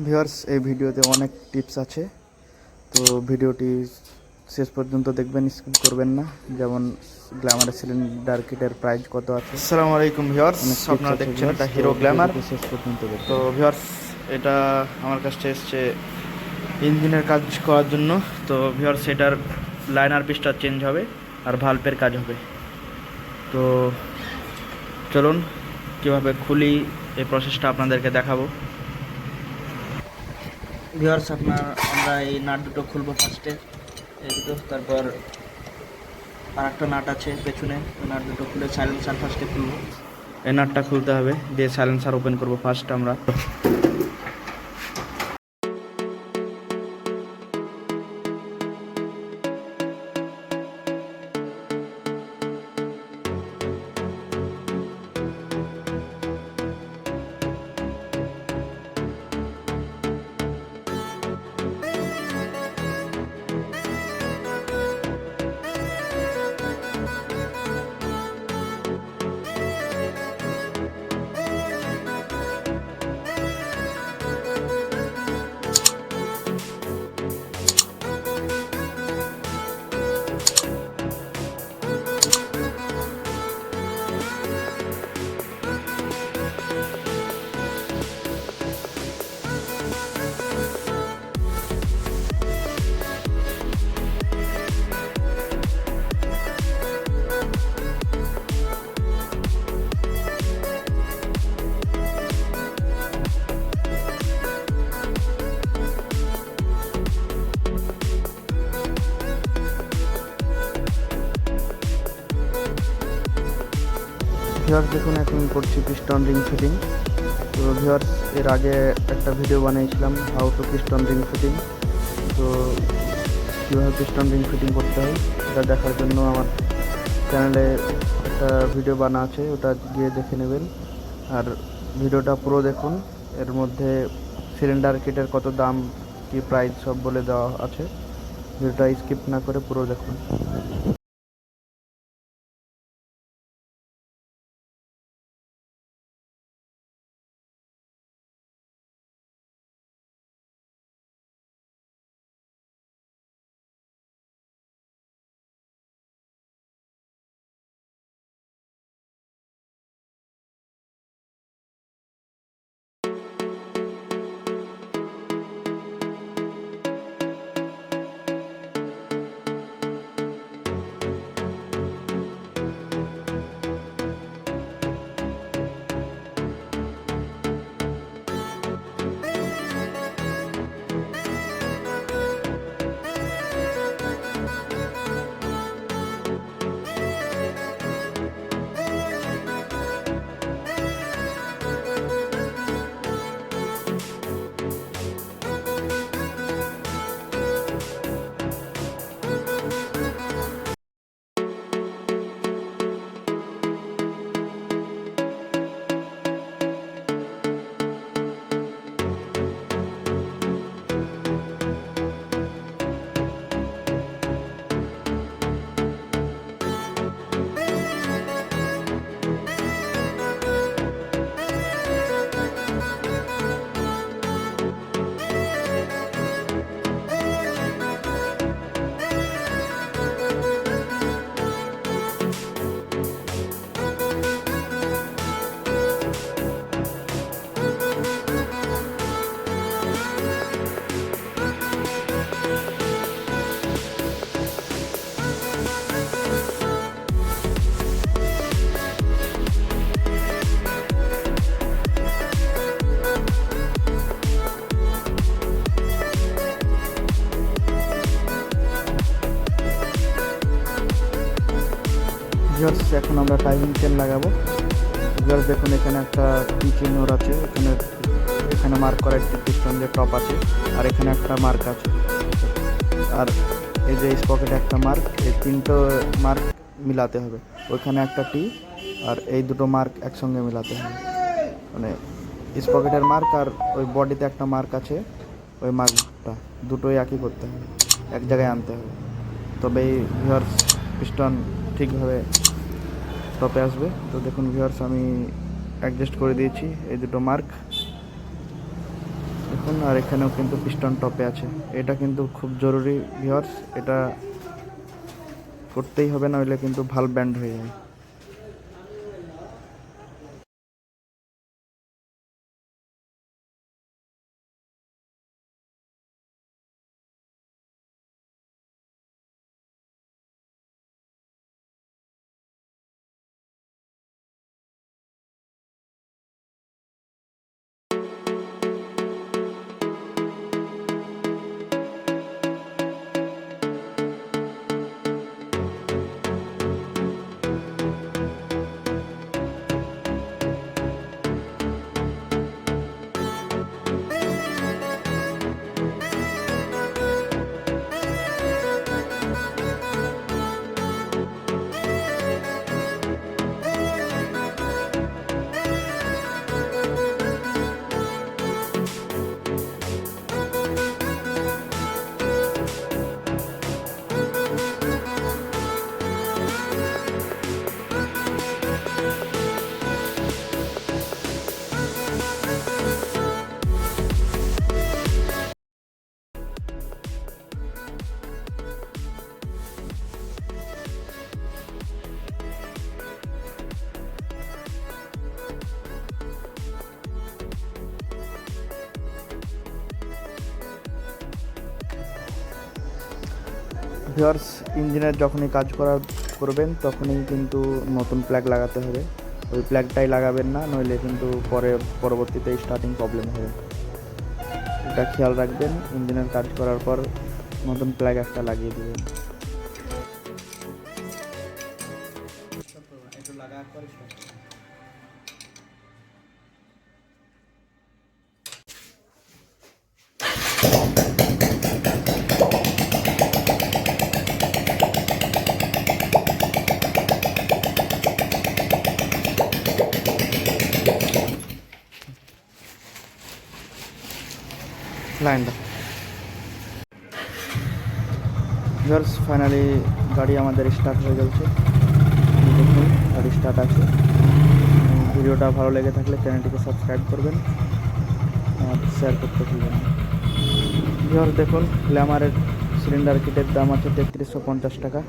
Viewers, এই ভিডিওতে অনেক টিপস আছে, তো ভিডিওটি শেষ পর্যন্ত দেখবেন, স্কিপ করবেন না। যেমন গ্ল্যামারের সিলিন্ডার কিটের প্রাইস কত আছে। আসসালামু আলাইকুম ভিউয়ার্স, আপনারা দেখছেন এটা হিরো গ্ল্যামার। শেষ পর্যন্ত দেখবেন। তো ভিউয়ার্স, এটা আমার কাছে এসছে ইঞ্জিনের কাজ করার জন্য। তো ভিউয়ার্স, এটার লাইনার পিসটা চেঞ্জ হবে আর ভাল্বের কাজ হবে। তো চলুন কীভাবে খুলি এই প্রসেসটা আপনাদেরকে দেখাবো। ভিউয়ার্স, আমরা এই নাট দুটো খুলবো ফার্স্টে, এই দুটো। তারপর আর একটা নাট আছে পেছনে, ওই নাট দুটো খুলে সাইলেন্সার ফার্স্টে খুলবো। এই নাটটা খুলতে হবে, দিয়ে সাইলেন্সার ওপেন করবো ফার্স্ট আমরা। ভিউয়ার্স দেখুন, এখন করছি পিস্টন রিং ফিটিং। তো ভিউয়ার্স, এর আগে একটা ভিডিও বানিয়েছিলাম how to piston ring fitting. তো কীভাবে পিস্টন রিং ফিটিং করতে হয় এটা দেখার জন্য আমার চ্যানেলে একটা ভিডিও বানা আছে, ওটা গিয়ে দেখে নেবেন। আর ভিডিওটা পুরো দেখুন, এর মধ্যে সিলিন্ডার কিটের কত দাম, কি প্রাইস সব বলে দেওয়া আছে। ভিডিওটা স্কিপ না করে পুরো দেখুন। ভিউয়ার্স, এখন আমরা টাইমিং চেন লাগাবো। ভিউয়ার্স দেখুন, এখানে একটা কি চিহ্ন আছে, এখানে মার্ক করা একটি পিস্টন যে টপ আছে, আর এখানে একটা মার্ক আছে, আর এই যে স্পকেটে একটা মার্ক, এই তিনটো মার্ক মিলাতে হবে। ওইখানে একটা টি আর এই দুটো মার্ক একসঙ্গে মিলাতে হবে, মানে স্পকেটের মার্ক আর ওই বডিতে একটা মার্ক আছে, ওই মার্কটা দুটোই একই করতে হবে, এক জায়গায় আনতে হবে, তবেই ভিউয়ার্স পিস্টন ঠিকভাবে টপে আসবে। তো দেখুন ভিউয়ার্স, আমি অ্যাডজাস্ট করে দিয়েছি এই দুটো মার্ক। দেখুন, আর এখানেও কিন্তু পিস্টন টপে আছে। এটা কিন্তু খুব জরুরি ভিউয়ার্স, এটা করতেই হবে, নইলে কিন্তু ভালভ ব্যান্ড হয়ে যায়। ভিউয়ার্স, ইঞ্জিনের যখনই কাজ করবেন তখনই কিন্তু নতুন প্লাগ লাগাতে হবে। ওই প্লাগটাই লাগাবেন না, নইলে কিন্তু পরবর্তীতে স্টার্টিং প্রবলেম হবে। এটা খেয়াল রাখবেন, ইঞ্জিনের কাজ করার পর নতুন প্লাগ একটা লাগিয়ে দেবেন। লাইনটা ভিউয়ার্স, ফাইনালি গাড়ি আমাদের স্টার্ট হয়ে গেছে। দেখুন, গাড়ি স্টার্ট আছে। ভিডিওটা ভালো লেগে থাকলে চ্যানেলটিকে সাবস্ক্রাইব করবেন আর শেয়ার করতে ভুলবেন না। ভিউয়ার্স দেখুন, গ্ল্যামারের সিলিন্ডার কিটের দাম আছে 3350 টাকা।